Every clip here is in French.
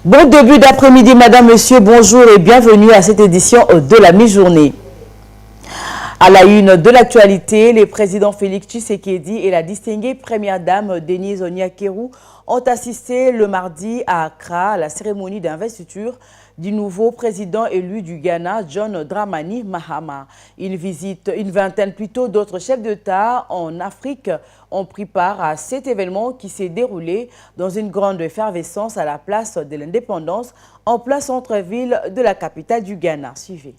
Bon début d'après-midi, madame, monsieur, bonjour et bienvenue à cette édition de la mi-journée. À la une de l'actualité, les présidents Félix Tshisekedi et la distinguée première dame Denise Onyakeru ont assisté le mardi à Accra à la cérémonie d'investiture du nouveau président élu du Ghana, John Dramani Mahama. Une vingtaine plutôt d'autres chefs d'État en Afrique ont pris part à cet événement qui s'est déroulé dans une grande effervescence à la place de l'Indépendance, en plein centre-ville de la capitale du Ghana. Suivez.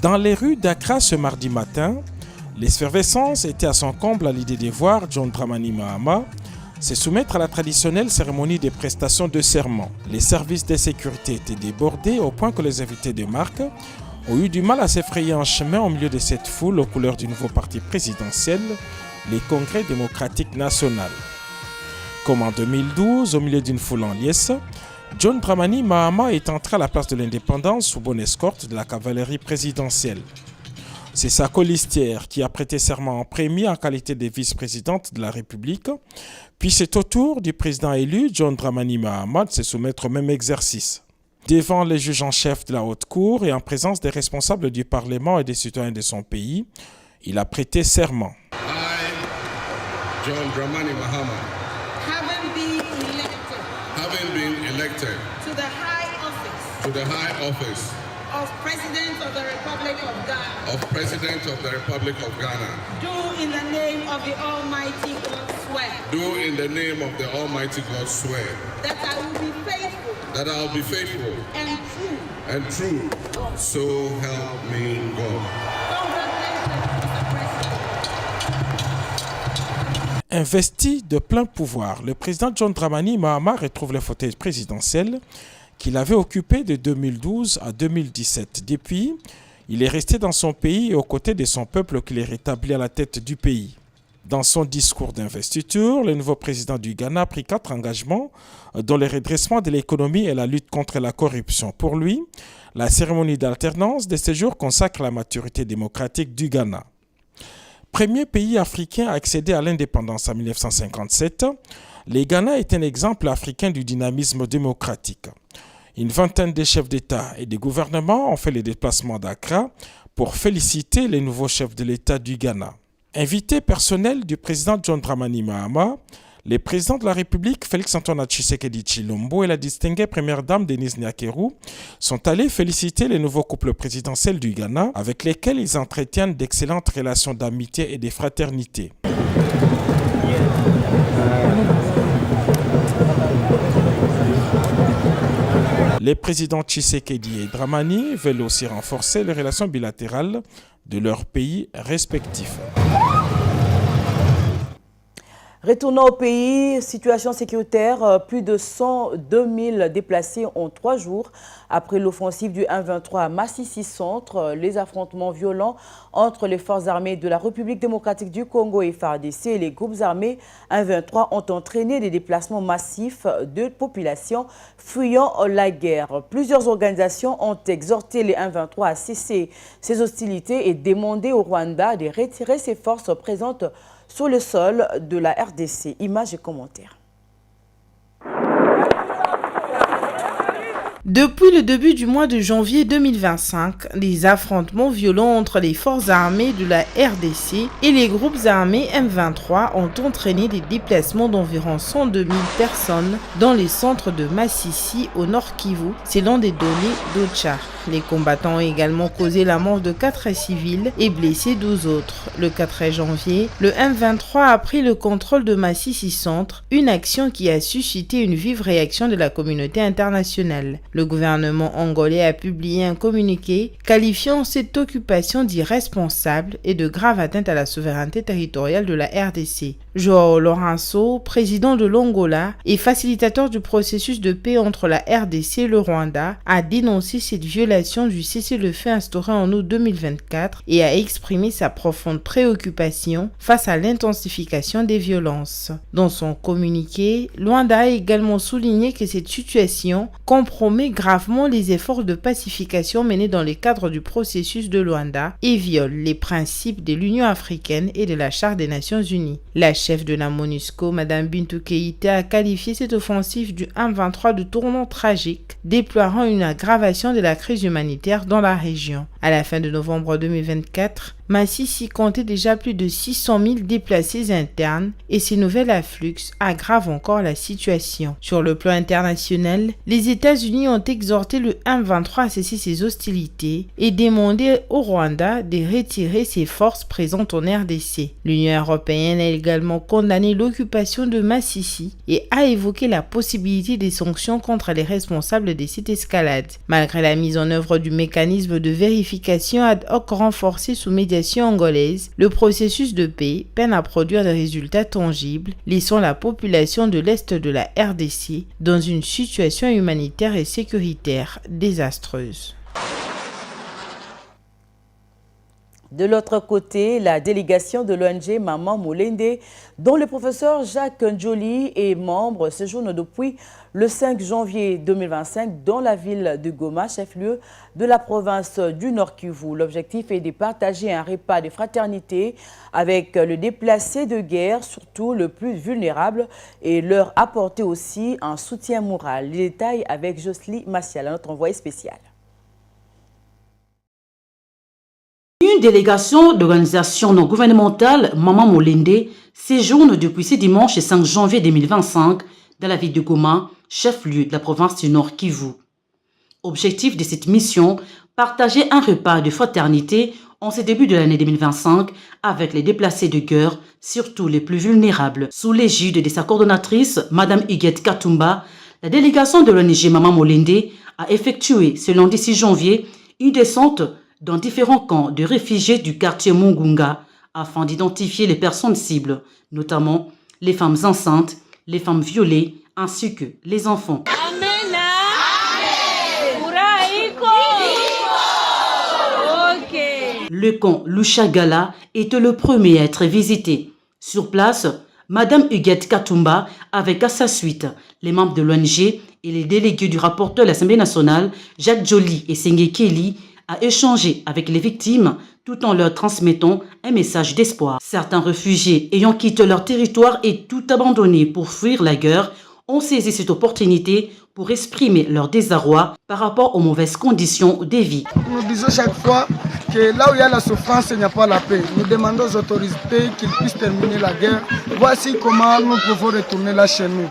Dans les rues d'Accra ce mardi matin, l'effervescence était à son comble à l'idée de voir John Dramani Mahama se soumettre à la traditionnelle cérémonie des prestations de serment. Les services de sécurité étaient débordés au point que les invités de marque ont eu du mal à s'effrayer un chemin au milieu de cette foule aux couleurs du nouveau parti présidentiel, les Congrès démocratiques national. Comme en 2012, au milieu d'une foule en liesse, John Dramani Mahama est entré à la place de l'Indépendance sous bonne escorte de la cavalerie présidentielle. C'est sa colistière qui a prêté serment en premier en qualité de vice-présidente de la République, puis c'est au tour du président élu, John Dramani Mahama, de se soumettre au même exercice. Devant les juges en chef de la haute cour et en présence des responsables du Parlement et des citoyens de son pays, il a prêté serment. I, John Dramani Mahama, having been elected to the high office of President of the Republic of Ghana, do in the name of the Almighty God swear that I will be faithful and true, so help me God. Investi de plein pouvoir, le président John Dramani Mahama retrouve le fauteuil présidentiel qu'il avait occupé de 2012 à 2017. Depuis, il est resté dans son pays et aux côtés de son peuple qu'il est rétabli à la tête du pays. Dans son discours d'investiture, le nouveau président du Ghana a pris 4 engagements dont le redressement de l'économie et la lutte contre la corruption. Pour lui, la cérémonie d'alternance de ce jour consacre la maturité démocratique du Ghana. Premier pays africain à accéder à l'indépendance en 1957, le Ghana est un exemple africain du dynamisme démocratique. Une vingtaine de chefs d'État et de gouvernements ont fait les déplacements d'Accra pour féliciter les nouveaux chefs de l'État du Ghana. Invité personnel du président John Dramani Mahama, les présidents de la République Félix-Antoine Tshisekedi Tshilombo et la distinguée première dame Denise Onyakeru sont allés féliciter les nouveaux couples présidentiels du Ghana avec lesquels ils entretiennent d'excellentes relations d'amitié et de fraternité. Les présidents Tshisekedi et Dramani veulent aussi renforcer les relations bilatérales de leurs pays respectifs. Retournant au pays, situation sécuritaire, plus de 102 000 déplacés en 3 jours. Après l'offensive du 1-23 à Massissi Centre, les affrontements violents entre les forces armées de la République démocratique du Congo et FARDC et les groupes armés 1-23 ont entraîné des déplacements massifs de populations fuyant la guerre. Plusieurs organisations ont exhorté les 1-23 à cesser ces hostilités et demandé au Rwanda de retirer ses forces présentes sur le sol de la RDC. Images et commentaires. Depuis le début du mois de janvier 2025, les affrontements violents entre les forces armées de la RDC et les groupes armés M23 ont entraîné des déplacements d'environ 102 000 personnes dans les centres de Massissi au Nord Kivu, selon des données d'OCHA. Les combattants ont également causé la mort de 4 civils et blessé 12 autres. Le 4 janvier, le M23 a pris le contrôle de Massissi Centre, une action qui a suscité une vive réaction de la communauté internationale. Le gouvernement angolais a publié un communiqué qualifiant cette occupation d'irresponsable et de grave atteinte à la souveraineté territoriale de la RDC. João Lourenço, président de l'Angola et facilitateur du processus de paix entre la RDC et le Rwanda, a dénoncé cette violation du cessez-le-feu instauré en août 2024 et a exprimé sa profonde préoccupation face à l'intensification des violences. Dans son communiqué, Luanda a également souligné que cette situation compromet gravement les efforts de pacification menés dans le cadre du processus de Luanda et viole les principes de l'Union africaine et de la Charte des Nations Unies. La chef de la MONUSCO, Mme Bintou Keïta, a qualifié cette offensive du M23 de tournant tragique, déplorant une aggravation de la crise humanitaire dans la région. À la fin de novembre 2024, Massissi comptait déjà plus de 600 000 déplacés internes et ces nouveaux afflux aggravent encore la situation. Sur le plan international, les États-Unis ont exhorté le M23 à cesser ses hostilités et demandé au Rwanda de retirer ses forces présentes en RDC. L'Union européenne a également condamné l'occupation de Massissi et a évoqué la possibilité des sanctions contre les responsables de cette escalade. Malgré la mise en œuvre du mécanisme de vérification ad hoc renforcé sous médiation angolaise, le processus de paix peine à produire des résultats tangibles, laissant la population de l'Est de la RDC dans une situation humanitaire et sécuritaire désastreuse. De l'autre côté, la délégation de l'ONG Maman Molende, dont le professeur Jacques Ndjoli est membre, séjourne depuis le 5 janvier 2025 dans la ville de Goma, chef-lieu de la province du Nord Kivu. L'objectif est de partager un repas de fraternité avec le déplacé de guerre, surtout le plus vulnérable, et leur apporter aussi un soutien moral. Les détails avec Jocelyne Massiala, notre envoyé spécial. Une délégation d'organisation non gouvernementale Maman Molende séjourne depuis ce dimanche 5 janvier 2025 dans la ville de Goma, chef-lieu de la province du Nord Kivu. Objectif de cette mission, partager un repas de fraternité en ce début de l'année 2025 avec les déplacés de guerre, surtout les plus vulnérables. Sous l'égide de sa coordonnatrice, Mme Huguette Katumba, la délégation de l'ONG Maman Molende a effectué ce lundi 6 janvier une descente dans différents camps de réfugiés du quartier Mungunga afin d'identifier les personnes cibles, notamment les femmes enceintes, les femmes violées ainsi que les enfants. Le camp Lushagala était le premier à être visité. Sur place, Madame Huguette Katumba, avec à sa suite les membres de l'ONG et les délégués du rapporteur de l'Assemblée nationale, Jacques Ndjoli et Sengé Kelly, a échangé avec les victimes tout en leur transmettant un message d'espoir. Certains réfugiés ayant quitté leur territoire et tout abandonné pour fuir la guerre ont saisi cette opportunité pour exprimer leur désarroi par rapport aux mauvaises conditions de vie. Nous disons chaque fois que là où il y a la souffrance, il n'y a pas la paix. Nous demandons aux autorités qu'ils puissent terminer la guerre. Voici comment nous pouvons retourner là chez nous.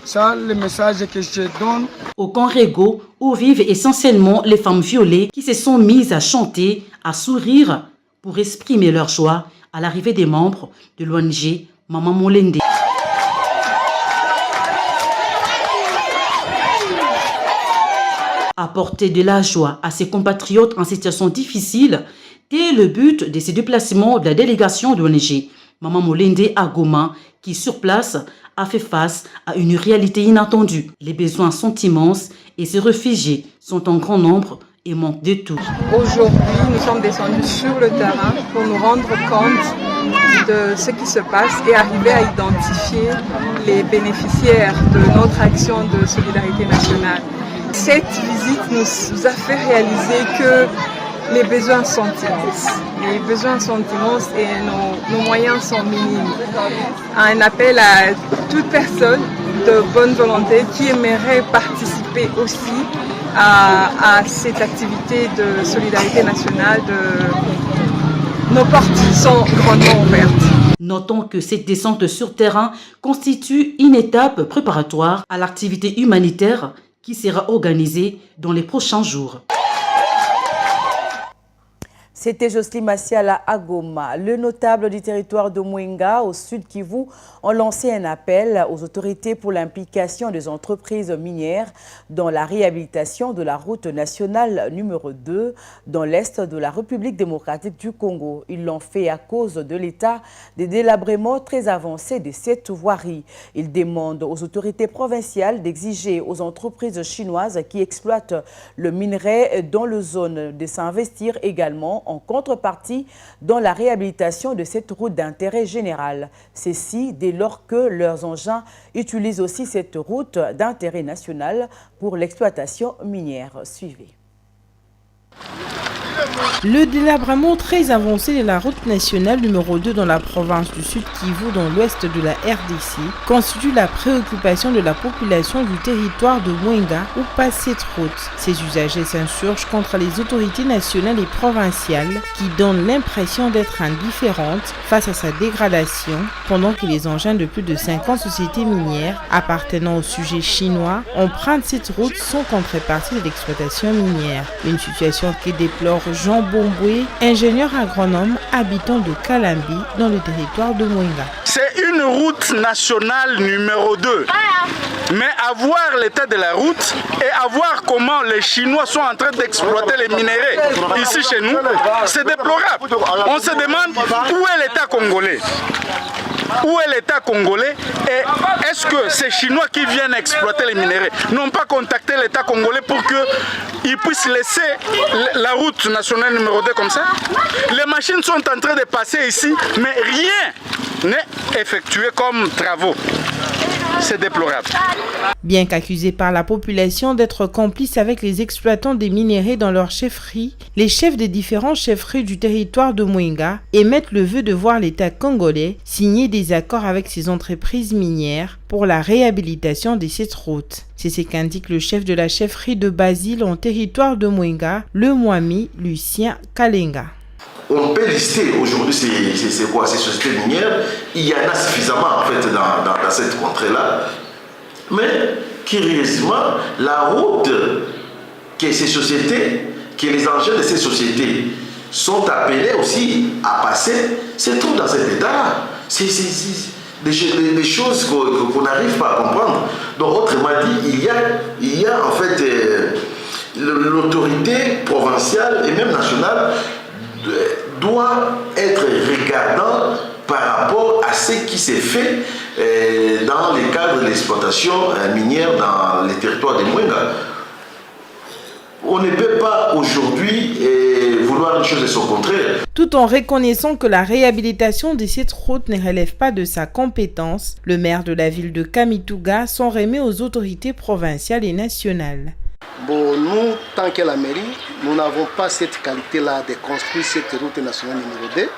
Ça, le message que je donne. Au camp Rego, où vivent essentiellement les femmes violées qui se sont mises à chanter, à sourire pour exprimer leur joie à l'arrivée des membres de l'ONG Maman Molende. Apporter de la joie à ses compatriotes en situation difficile, c'est le but de ces déplacements de la délégation de l'ONG Maman Molende à Goma, qui sur place a fait face à une réalité inattendue. Les besoins sont immenses et ces réfugiés sont en grand nombre et manquent de tout. Aujourd'hui, nous sommes descendus sur le terrain pour nous rendre compte de ce qui se passe et arriver à identifier les bénéficiaires de notre action de solidarité nationale. Cette visite nous a fait réaliser que les besoins sont immenses. Les besoins sont immenses et nos moyens sont minimes. Un appel à toute personne de bonne volonté qui aimerait participer aussi à cette activité de solidarité nationale. Nos portes sont grandement ouvertes. Notons que cette descente sur terrain constitue une étape préparatoire à l'activité humanitaire qui sera organisée dans les prochains jours. C'était Jocelyne Massiala à Goma. Le notable du territoire de Mwenga, au sud Kivu, ont lancé un appel aux autorités pour l'implication des entreprises minières dans la réhabilitation de la route nationale numéro 2 dans l'est de la République démocratique du Congo. Ils l'ont fait à cause de l'état des délabrements très avancés de cette voirie. Ils demandent aux autorités provinciales d'exiger aux entreprises chinoises qui exploitent le minerai dans la zone de s'investir également en contrepartie dans la réhabilitation de cette route d'intérêt général. Ceci dès lors que leurs engins utilisent aussi cette route d'intérêt national pour l'exploitation minière. Suivez. Le délabrement très avancé de la route nationale numéro 2 dans la province du Sud Kivu, dans l'ouest de la RDC, constitue la préoccupation de la population du territoire de Mwenga où passe cette route. Ces usagers s'insurgent contre les autorités nationales et provinciales qui donnent l'impression d'être indifférentes face à sa dégradation, pendant que les engins de plus de 50 sociétés minières appartenant au sujet chinois empruntent cette route sans contrepartie de l'exploitation minière. Une situation que déplore Jean Bomboué, ingénieur agronome habitant de Kalambi dans le territoire de Mwenga. C'est une route nationale numéro 2. Mais à voir l'état de la route et à voir comment les Chinois sont en train d'exploiter les minéraux ici chez nous, c'est déplorable. On se demande où est l'État congolais. Où est l'État congolais et est-ce que ces Chinois qui viennent exploiter les minéraux n'ont pas contacté l'État congolais pour qu'ils puissent laisser la route nationale numéro 2 comme ça? Les machines sont en train de passer ici, mais rien n'est effectué comme travaux. C'est déplorable. Bien qu'accusés par la population d'être complices avec les exploitants des minéraux dans leur chefferie, les chefs des différentes chefferies du territoire de Mwenga émettent le vœu de voir l'État congolais signer des accords avec ces entreprises minières pour la réhabilitation de cette route. C'est ce qu'indique le chef de la chefferie de Basile en territoire de Mwenga, le Mwami Lucien Kalenga. On peut lister aujourd'hui ces sociétés minières. Il y en a suffisamment en fait dans cette contrée-là. Mais curieusement, la route que ces sociétés, que les engins de ces sociétés sont appelés aussi à passer, se trouve dans cet état-là. C'est des choses qu'on n'arrive pas à comprendre. Donc autrement dit, il y a en fait l'autorité provinciale et même nationale doit être regardant par rapport à ce qui s'est fait dans le cadre de l'exploitation minière dans les territoires de Mwenga. On ne peut pas aujourd'hui vouloir une chose de son contraire. Tout en reconnaissant que la réhabilitation de cette route ne relève pas de sa compétence, le maire de la ville de Kamituga s'en remet aux autorités provinciales et nationales. Bon, nous, tant que la mairie, nous n'avons pas cette qualité-là de construire cette route nationale numéro 2,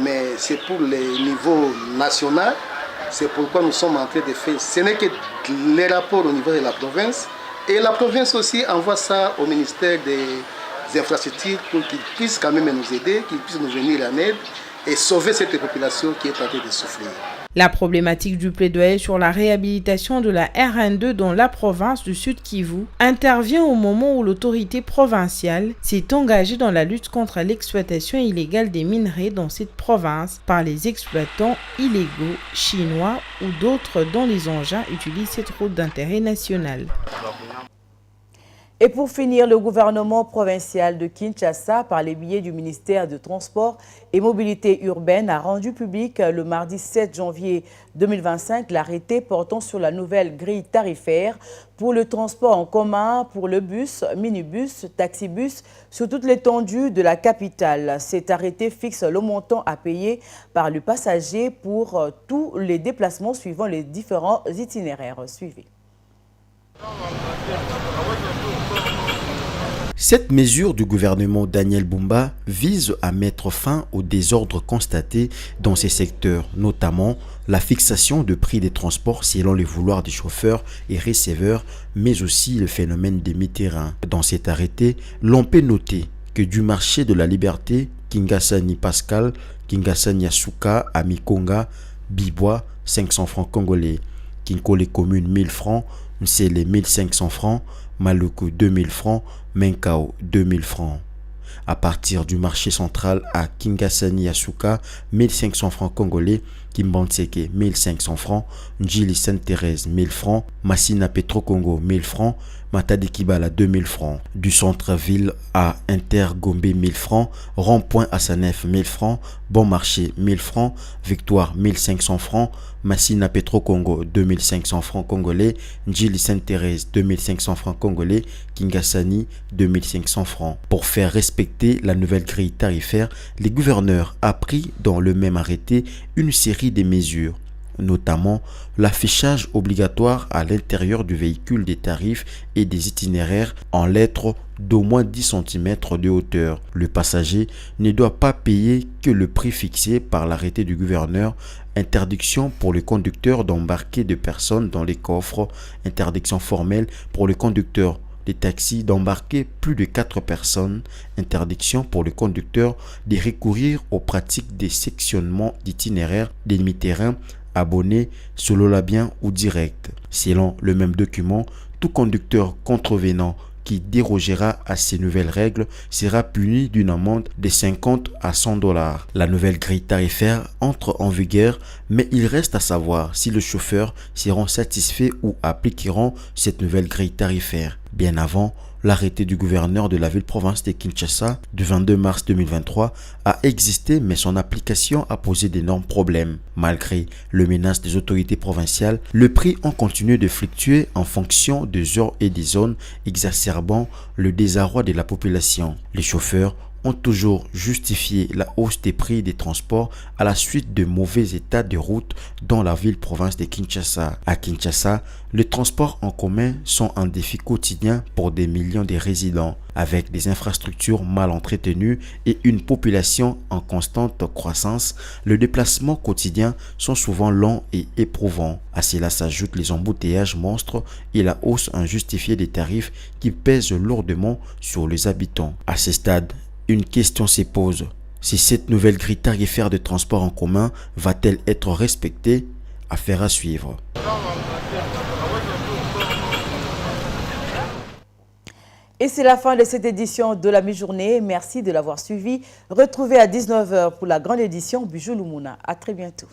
mais c'est pour le niveau national, c'est pourquoi nous sommes en train de faire. Ce n'est que les rapports au niveau de la province, et la province aussi envoie ça au ministère des infrastructures pour qu'ils puissent quand même nous aider, qu'ils puissent nous venir en aide et sauver cette population qui est en train de souffrir. La problématique du plaidoyer sur la réhabilitation de la RN2 dans la province du Sud Kivu intervient au moment où l'autorité provinciale s'est engagée dans la lutte contre l'exploitation illégale des minerais dans cette province par les exploitants illégaux chinois ou d'autres dont les engins utilisent cette route d'intérêt national. Et pour finir, le gouvernement provincial de Kinshasa, par les biais du ministère de Transport et Mobilité urbaine, a rendu public le mardi 7 janvier 2025 l'arrêté portant sur la nouvelle grille tarifaire pour le transport en commun pour le bus, minibus, taxibus sur toute l'étendue de la capitale. Cet arrêté fixe le montant à payer par le passager pour tous les déplacements suivant les différents itinéraires suivis. Cette mesure du gouvernement Daniel Bumba vise à mettre fin au désordre constaté dans ces secteurs, notamment la fixation de prix des transports selon les vouloirs des chauffeurs et receveurs, mais aussi le phénomène des mi-terrains. Dans cet arrêté, l'on peut noter que du marché de la Liberté, Kingasani Pascal, Kingasani Asuka, Amikonga, Bibois, 500 francs congolais, Kinkole commune 1000 francs, Msele 1500 francs, Maluku 2000 francs, Menkao 2000 francs. À partir du marché central à Kingasani Asuka, 1500 francs congolais, Kimbanseke 1500 francs, Njili Sainte-Thérèse 1000 francs, Massina Petro Congo 1000 francs, Matadi Kibala 2000 francs. Du centre-ville à Intergombe 1000 francs, Rond-Point à Sanef 1000 francs, Bon Marché 1000 francs, Victoire 1500 francs, Massina Petro Congo 2500 francs congolais, Njili Sainte-Thérèse 2500 francs congolais, Kingasani 2500 francs. Pour faire respecter la nouvelle grille tarifaire, les gouverneurs a pris dans le même arrêté une série de mesures. notamment l'affichage obligatoire à l'intérieur du véhicule des tarifs et des itinéraires en lettres d'au moins 10 cm de hauteur. Le passager ne doit pas payer que le prix fixé par l'arrêté du gouverneur. Interdiction pour le conducteur d'embarquer de personnes dans les coffres. Interdiction formelle pour le conducteur des taxis d'embarquer plus de 4 personnes. Interdiction pour le conducteur de recourir aux pratiques des sectionnements d'itinéraires des demi-terrains abonnés, solo labien ou direct. Selon le même document, tout conducteur contrevenant qui dérogera à ces nouvelles règles sera puni d'une amende de 50 à 100 $. La nouvelle grille tarifaire entre en vigueur, mais il reste à savoir si les chauffeurs seront satisfaits ou appliqueront cette nouvelle grille tarifaire. Bien avant, l'arrêté du gouverneur de la ville-province de Kinshasa du 22 mars 2023 a existé, mais son application a posé d'énormes problèmes. Malgré le menace des autorités provinciales, le prix a continué de fluctuer en fonction des heures et des zones, exacerbant le désarroi de la population. Les chauffeurs ont toujours justifié la hausse des prix des transports à la suite de mauvais états de route dans la ville-province de Kinshasa. À Kinshasa, les transports en commun sont un défi quotidien pour des millions de résidents. Avec des infrastructures mal entretenues et une population en constante croissance, les déplacements quotidiens sont souvent longs et éprouvants. À cela s'ajoutent les embouteillages monstres et la hausse injustifiée des tarifs qui pèsent lourdement sur les habitants. À ce stade, une question se pose. Si cette nouvelle grille tarifaire de transport en commun va-t-elle être respectée? Affaire à suivre. Et c'est la fin de cette édition de la mi-journée. Merci de l'avoir suivi. Retrouvez à 19 h pour la grande édition Bijou Lumuna. À très bientôt.